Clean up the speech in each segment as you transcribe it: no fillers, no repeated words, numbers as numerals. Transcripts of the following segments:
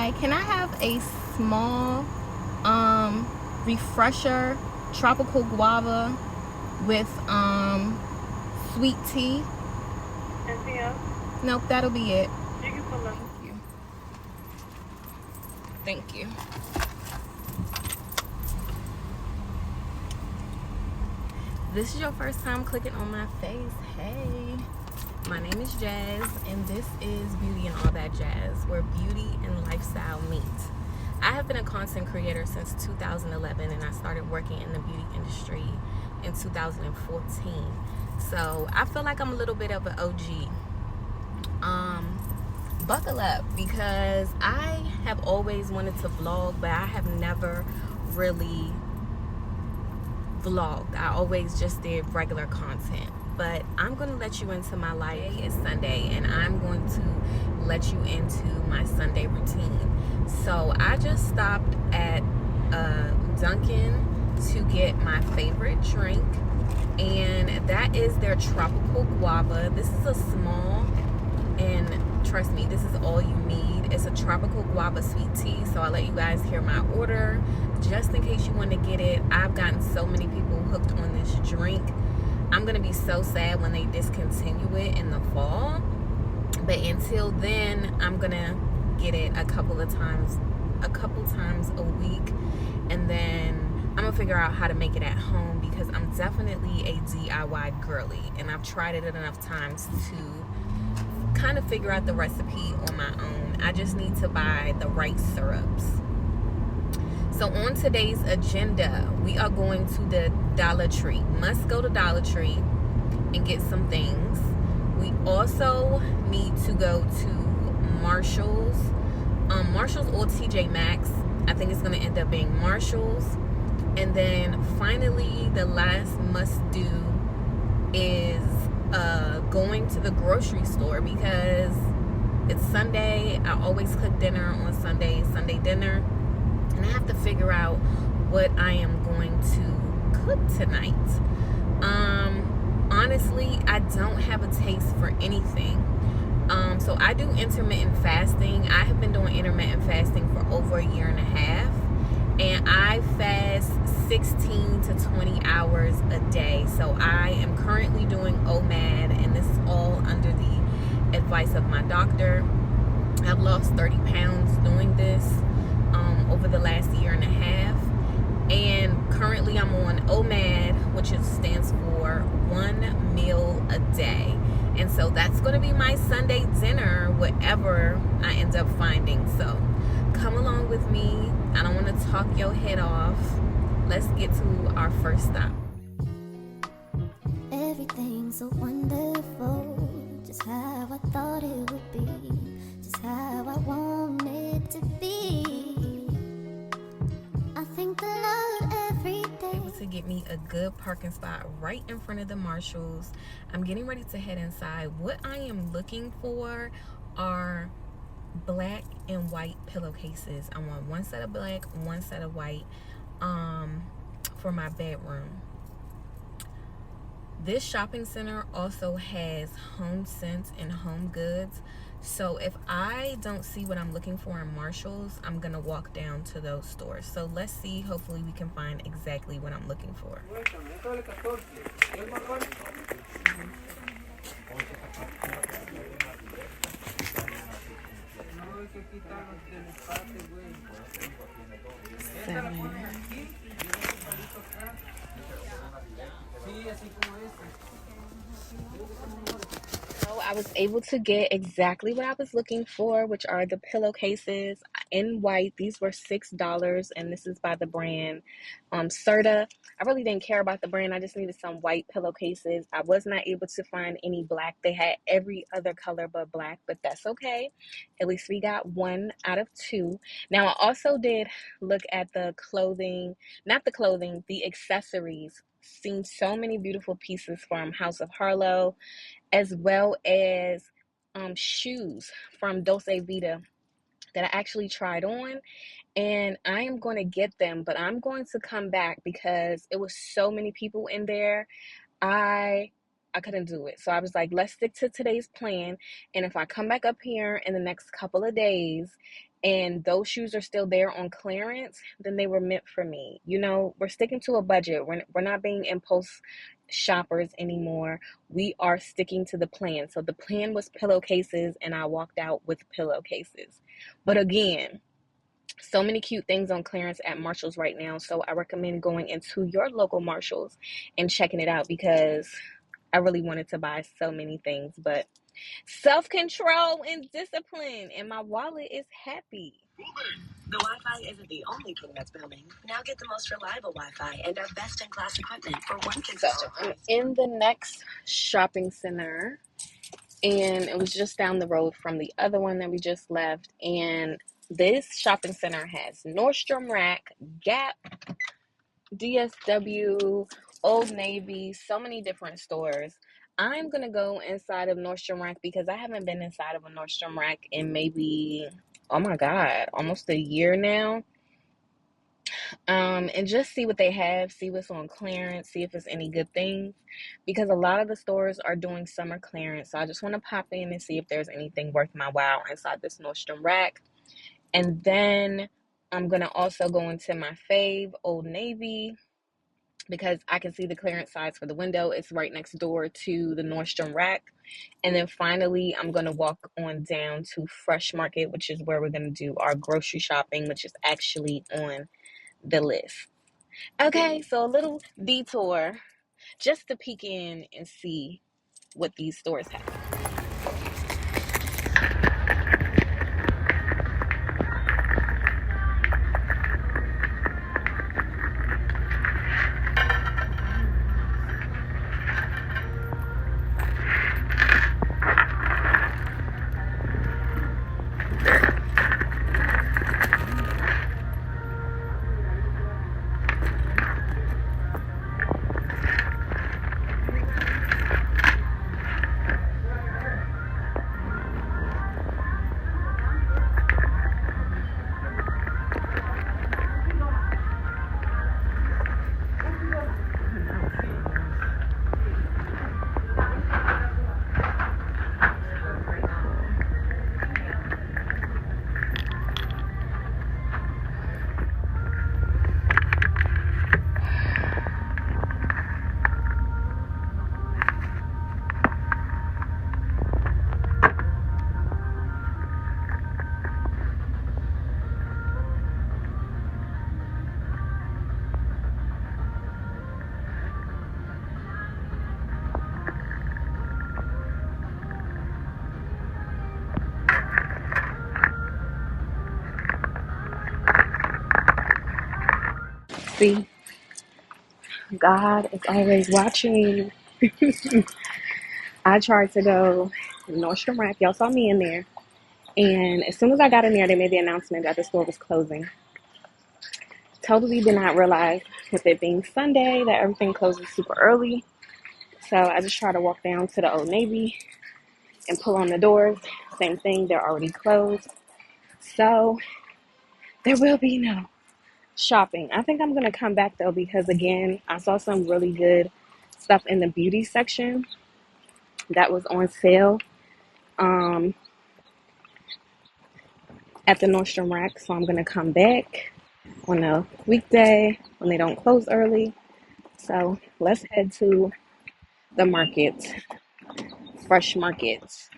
Hi, can I have a small refresher tropical guava with sweet tea? Anything else? Nope, that'll be it. You can pull up. Thank you. This is your first time clicking on my face. Hey, my name is Jazz, and this is Beauty and All That Jazz, where beauty and lifestyle meet. I have been a content creator since 2011, and I started working in the beauty industry in 2014. So I feel like I'm a little bit of an OG. Buckle up, because I have always wanted to vlog, but I have never really vlogged. I always just did regular content. But I'm going to let you into my life. Today is Sunday, and I'm going to let you into my Sunday routine. So I just stopped at Dunkin' to get my favorite drink, and that is their tropical guava. This is a small, and trust me, this is all you need. It's a tropical guava sweet tea. So I'll let you guys hear my order just in case you want to get it. I've gotten so many people hooked on this drink. I'm gonna be so sad when they discontinue it in the fall, but until then I'm gonna get it a couple times a week, and then I'm gonna figure out how to make it at home, because I'm definitely a DIY girly, and I've tried it enough times to kind of figure out the recipe on my own. I just need to buy the right syrups. So on today's agenda, we are going to the Dollar Tree. Must go to Dollar Tree and get some things. We also need to go to Marshall's. Marshall's or TJ Maxx. I think it's going to end up being Marshall's. And then finally, the last must do is going to the grocery store, because it's Sunday. I always cook dinner on Sunday dinner, and I have to figure out what I am going to cook tonight. Honestly, I don't have a taste for anything. So I do intermittent fasting. I have been doing intermittent fasting for over a year and a half, and I fast 16 to 20 hours a day. So I am currently doing OMAD, and this is all under the advice of my doctor. I've lost 30 pounds doing this over the last year and a half, and currently I'm on OMAD, which stands for 1 meal a day. And so that's going to be my Sunday dinner, whatever I end up finding. So come along with me. I don't want to talk your head off. Let's get to our first stop. Everything's so wonderful, just how I thought it would be, just how I want it to be. I thank the Lord every day. Able to get me a good parking spot right in front of the Marshalls. I'm getting ready to head inside. What I am looking for are black and white pillowcases. I want one set of black, one set of white for my bedroom. This shopping center also has Home Sense and Home Goods. So if I don't see what I'm looking for in Marshall's, I'm gonna walk down to those stores. So let's see, hopefully we can find exactly what I'm looking for. So I was able to get exactly what I was looking for, which are the pillowcases in white. These were $6, and this is by the brand Serta. I really didn't care about the brand. I just needed some white pillowcases. I was not able to find any black. They had every other color but black, but that's okay. At least we got 1 out of 2. Now, I also did look at the clothing, not the clothing, the accessories. Seen so many beautiful pieces from House of Harlow, as well as shoes from Dolce Vita that I actually tried on, and I am going to get them, but I'm going to come back because it was so many people in there. I couldn't do it. So I was like, let's stick to today's plan, and if I come back up here in the next couple of days and those shoes are still there on clearance, then they were meant for me. You know, we're sticking to a budget. We're not being impulse shoppers anymore. We are sticking to the plan. So the plan was pillowcases, and I walked out with pillowcases. But again, so many cute things on clearance at Marshall's right now. So I recommend going into your local Marshall's and checking it out, because I really wanted to buy so many things, but self-control and discipline, and my wallet is happy. The Wi-Fi isn't the only thing that's booming. Now get the most reliable Wi-Fi and our best-in-class equipment for one consistent I'm price. in the next shopping center, and it was just down the road from the other one that we just left. And this shopping center has Nordstrom Rack, Gap, DSW, Old Navy, so many different stores. I'm gonna go inside of Nordstrom Rack because I haven't been inside of a Nordstrom Rack in maybe, oh my God, almost a year now. And just see what they have, see what's on clearance, see if it's any good things, because a lot of the stores are doing summer clearance. So I just want to pop in and see if there's anything worth my while inside this Nordstrom Rack. And then I'm gonna also go into my fave, Old Navy, because I can see the clearance size for the window. It's right next door to the Nordstrom Rack. And then finally, I'm going to walk on down to Fresh Market, which is where we're going to do our grocery shopping, which is actually on the list. Okay, so a little detour just to peek in and see what these stores have. See, God is always watching. I tried to go to Nordstrom Rack. Y'all saw me in there. And as soon as I got in there, they made the announcement that the store was closing. Totally did not realize, with it being Sunday, that everything closes super early. So I just tried to walk down to the Old Navy and pull on the doors. Same thing, they're already closed. So there will be no shopping. I think I'm going to come back though, because again, I saw some really good stuff in the beauty section that was on sale at the Nordstrom Rack. So I'm going to come back on a weekday when they don't close early. So let's head to the market, Fresh Market.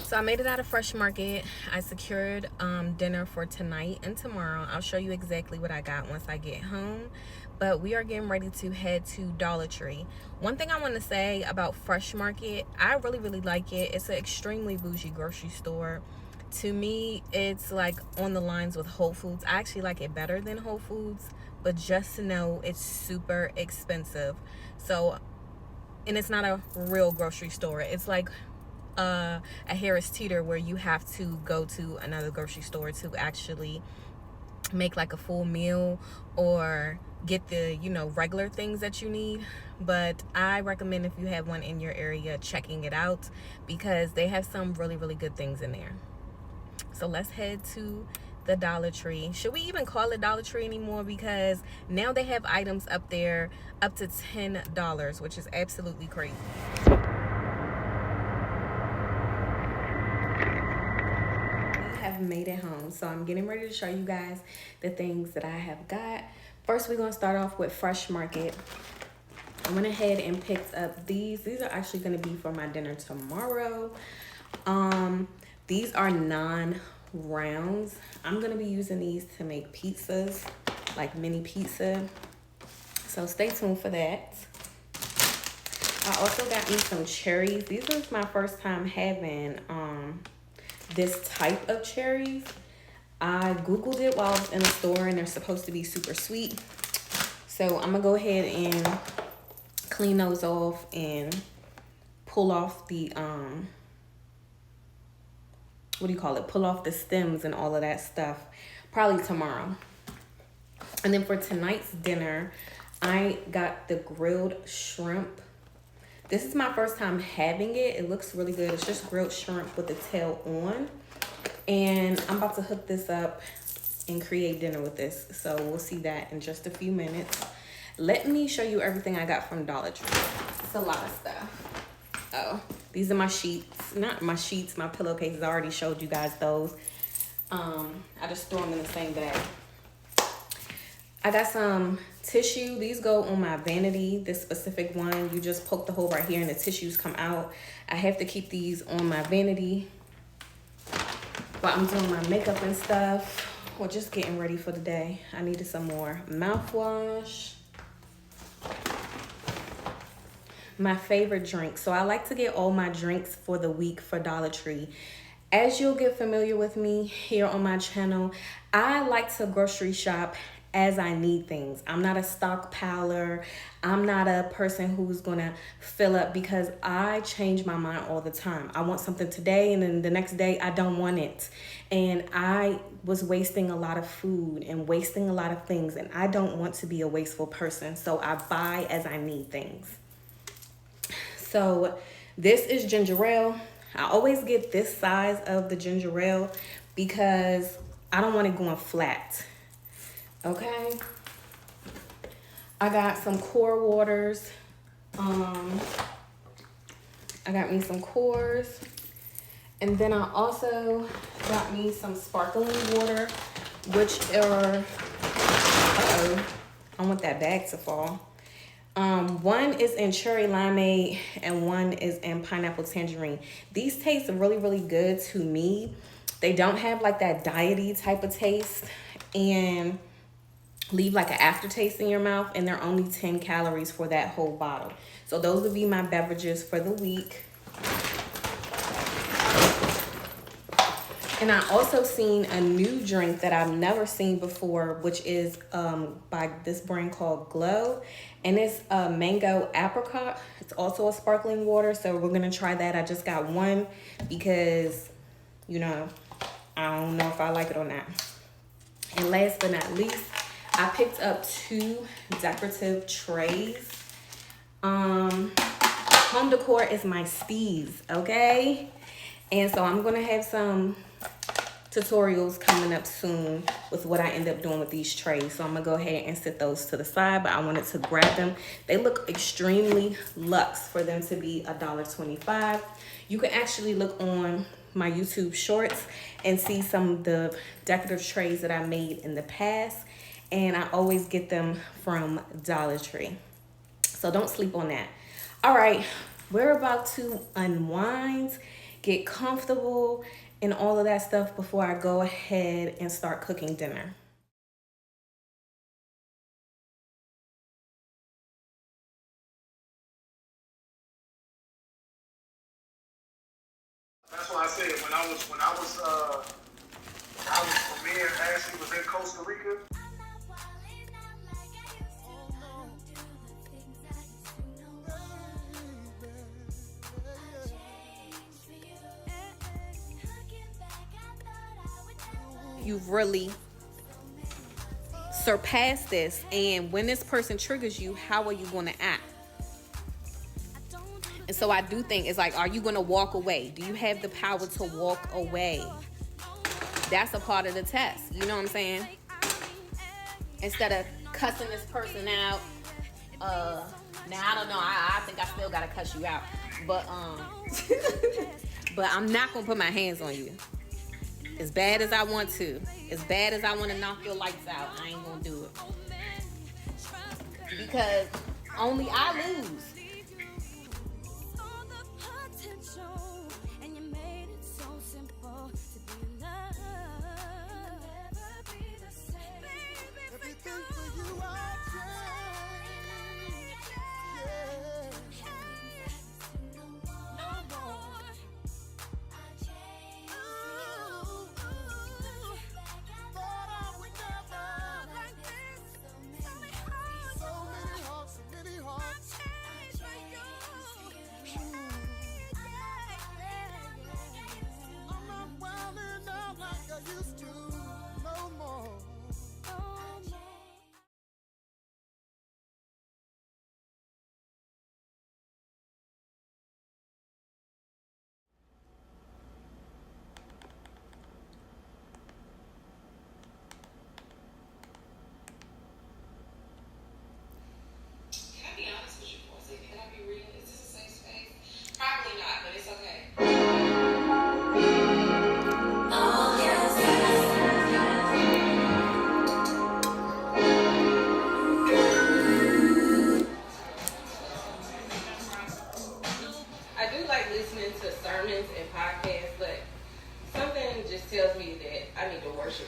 So I made it out of Fresh Market. I secured dinner for tonight and tomorrow. I'll show you exactly what I got once I get home. But we are getting ready to head to Dollar Tree. One thing I want to say about Fresh Market, I really, really like it. It's an extremely bougie grocery store. To me, it's like on the lines with Whole Foods. I actually like it better than Whole Foods, but just to know it's super expensive. So, and it's not a real grocery store. It's like a Harris Teeter where you have to go to another grocery store to actually make like a full meal or get the, you know, regular things that you need. But I recommend, if you have one in your area, checking it out because they have some really, really good things in there. So let's head to the Dollar Tree. Should we even call it Dollar Tree anymore? Because now they have items up there up to $10, which is absolutely crazy. We have made it home. So I'm getting ready to show you guys the things that I have got. First, we're going to start off with Fresh Market. I went ahead and picked up these. These are actually going to be for my dinner tomorrow. These are non-rounds. I'm going to be using these to make pizzas, like mini pizza. So stay tuned for that. I also got me some cherries. These was my first time having this type of cherries. I Googled it while I was in the store and they're supposed to be super sweet. So I'm gonna go ahead and clean those off and pull off the, pull off the stems and all of that stuff probably tomorrow. And then for tonight's dinner, I got the grilled shrimp. This is my first time having it. It looks really good. It's just grilled shrimp with the tail on. And I'm about to hook this up and create dinner with this. So we'll see that in just a few minutes. Let me show you everything I got from Dollar Tree. It's a lot of stuff. Oh, these are my sheets. Not my sheets, my pillowcases. I already showed you guys those. I just threw them in the same bag. I got some tissue. These go on my vanity. This specific one, you just poke the hole right here and the tissues come out. I have to keep these on my vanity while I'm doing my makeup and stuff, or just getting ready for the day. I needed some more mouthwash. My favorite drink. So I like to get all my drinks for the week for Dollar Tree. As you'll get familiar with me here on my channel, I like to grocery shop as I need things. I'm not a stockpiler. I'm not a person who's gonna fill up because I change my mind all the time. I want something today and then the next day I don't want it. And I was wasting a lot of food and wasting a lot of things, and I don't want to be a wasteful person. So I buy as I need things. So this is ginger ale. I always get this size of the ginger ale because I don't want it going flat. Okay, I got some core waters. I got me some cores, and then I also got me some sparkling water, which are, I want that bag to fall. One is in cherry limeade and one is in pineapple tangerine. These taste really, really good to me. They don't have like that diety type of taste and leave like an aftertaste in your mouth, and they're only 10 calories for that whole bottle. So those would be my beverages for the week. And I also seen a new drink that I've never seen before, which is by this brand called Glow, and it's a mango apricot. It's also a sparkling water, so we're gonna try that. I just got one because, you know, I don't know if I like it or not. And last but not least, I picked up 2 decorative trays. Home decor is my steez, okay? And so I'm gonna have some tutorials coming up soon with what I end up doing with these trays. So I'm gonna go ahead and set those to the side, but I wanted to grab them. They look extremely luxe for them to be $1.25. You can actually look on my YouTube shorts and see some of the decorative trays that I made in the past. And I always get them from Dollar Tree. So don't sleep on that. All right, we're about to unwind, get comfortable, and all of that stuff before I go ahead and start cooking dinner. That's why I said when I was when me and Ashley was in Costa Rica. you've really surpassed this, and when this person triggers you, how are you going to act? And so I do think it's like, are you going to walk away? Do you have the power to walk away? That's a part of the test. You know what I'm saying? Instead of cussing this person out. Now I don't know. I think I still gotta cuss you out. But but I'm not gonna put my hands on you. As bad as I want to. As bad as I want to knock your lights out, I ain't gonna do it. Because only I lose.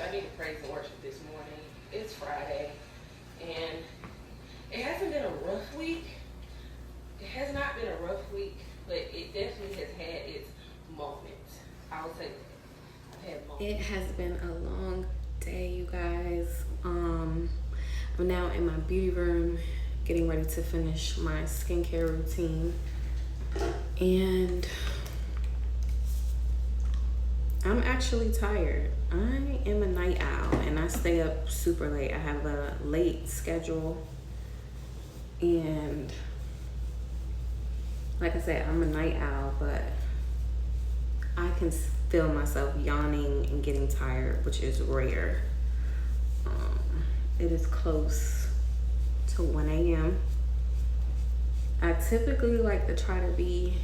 I need to praise and worship this morning. It's Friday, and it hasn't been a rough week. It has not been a rough week, but it definitely has had its moments. I would say that. I've had moments. It has been a long day, you guys. I'm now in my beauty room getting ready to finish my skincare routine, and I'm actually tired. I am a night owl and I stay up super late. I have a late schedule, and like I said, I'm a night owl, but I can feel myself yawning and getting tired, which is rare. It is close to 1 a.m. I typically like to try to be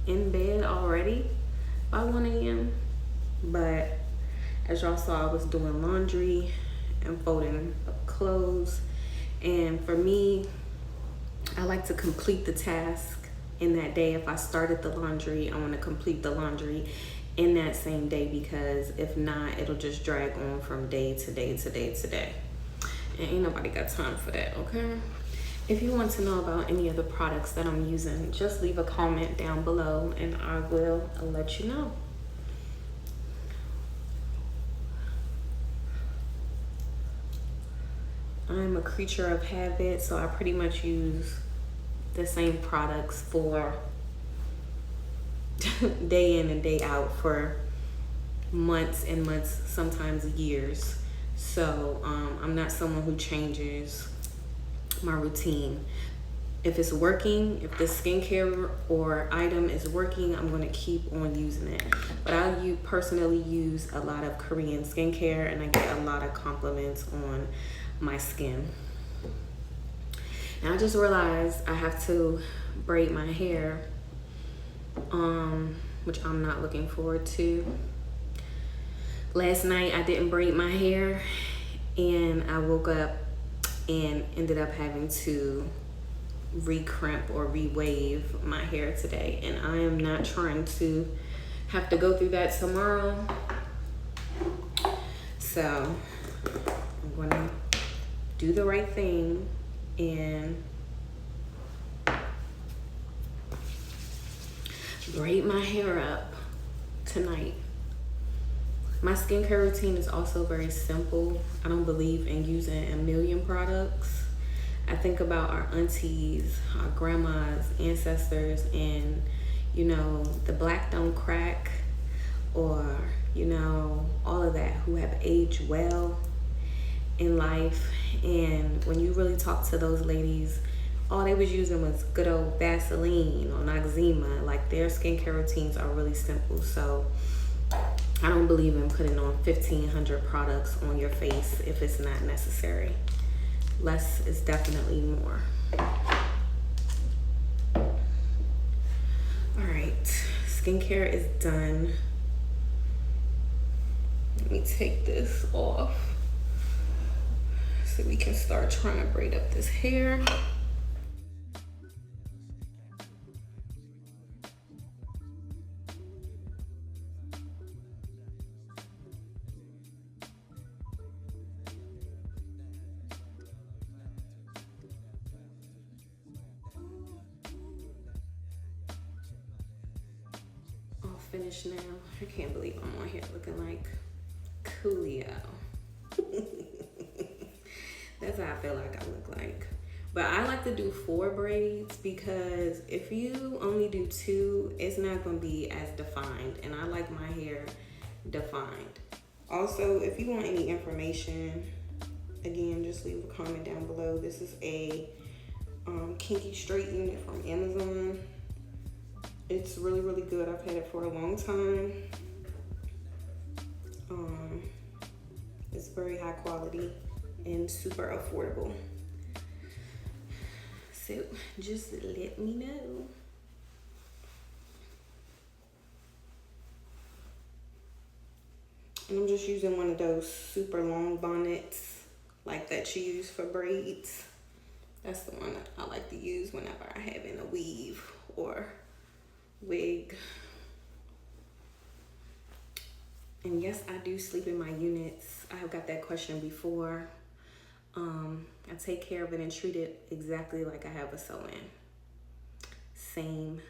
in bed already by 1 a.m. But as y'all saw, I was doing laundry and folding up clothes. And for me, I like to complete the task in that day. If I started the laundry, I want to complete the laundry in that same day, because if not, it'll just drag on from day to day to day to day. And ain't nobody got time for that, okay? If you want to know about any of the products that I'm using, just leave a comment down below and I will let you know. I'm a creature of habit, so I pretty much use the same products for day in and day out for months and months, sometimes years. So I'm not someone who changes my routine. If it's working, if the skincare or item is working, I'm going to keep on using it. But I personally use a lot of Korean skincare, and I get a lot of compliments on my skin. And I just realized I have to braid my hair, which I'm not looking forward to. Last night I didn't braid my hair, and I woke up and ended up having to recrimp or re-wave my hair today, and I am not trying to have to go through that tomorrow. So I'm gonna do the right thing and braid my hair up tonight. My skincare routine is also very simple. I don't believe in using a million products. I think about our aunties, our grandmas, ancestors, and you know, the black don't crack, or you know, all of that. who have aged well in life. And when you really talk to those ladies, all they was using was good old Vaseline or Noxzema. Like, their skincare routines are really simple. So I don't believe in putting on 1,500 products on your face if it's not necessary. Less is definitely more. All right, skincare is done. Let me take this off so we can start trying to braid up this hair. All finished now. I can't believe I'm on here looking like Coolio. That's how I feel like I look like. But I like to do 4 braids because if you only do 2, it's not going to be as defined. And I like my hair defined. Also, if you want any information, again, just leave a comment down below. This is a kinky straight unit from Amazon. It's really, really good. I've had it for a long time. It's very high quality and super affordable. So just let me know. And I'm just using one of those super long bonnets like that you use for braids. That's the one that I like to use whenever I have in a weave or wig. And yes, I do sleep in my units. I have got that question before. I take care of it and treat it exactly like I have a sew-in. Same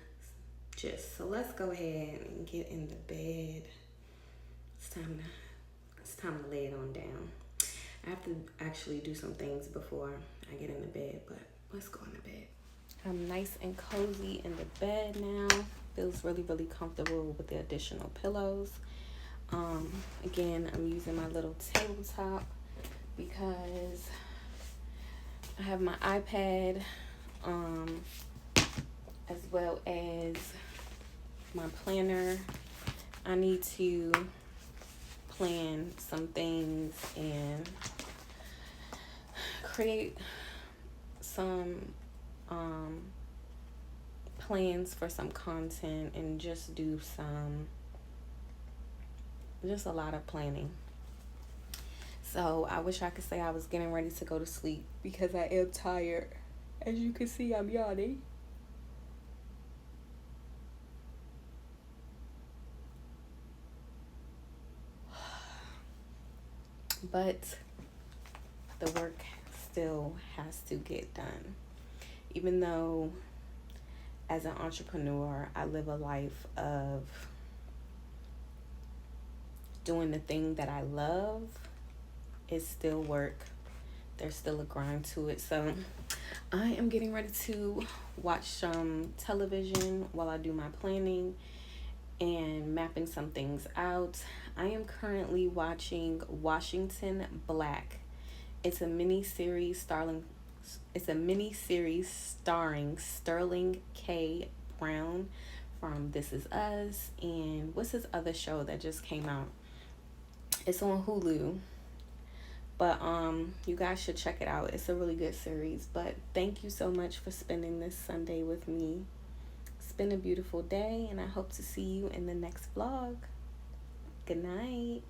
gist. So let's go ahead and get in the bed. It's time to lay it on down. I have to actually do some things before I get in the bed, but let's go in the bed. I'm nice and cozy in the bed now. Feels really, really comfortable with the additional pillows. Again, I'm using my little tabletop because I have my iPad, as well as my planner. I need to plan some things and create some plans for some content and just do just a lot of planning. So I wish I could say I was getting ready to go to sleep because I am tired. As you can see, I'm yawning. But the work still has to get done. Even though as an entrepreneur, I live a life of doing the thing that I love, it's still work. There's still a grind to it. So I am getting ready to watch some television while I do my planning and mapping some things out. I am currently watching Washington Black. It's a mini series starring Sterling K. Brown from This Is Us, and what's his other show that just came out? It's on Hulu. But you guys should check it out. It's a really good series. But thank you so much for spending this Sunday with me. It's been a beautiful day, and I hope to see you in the next vlog. Good night.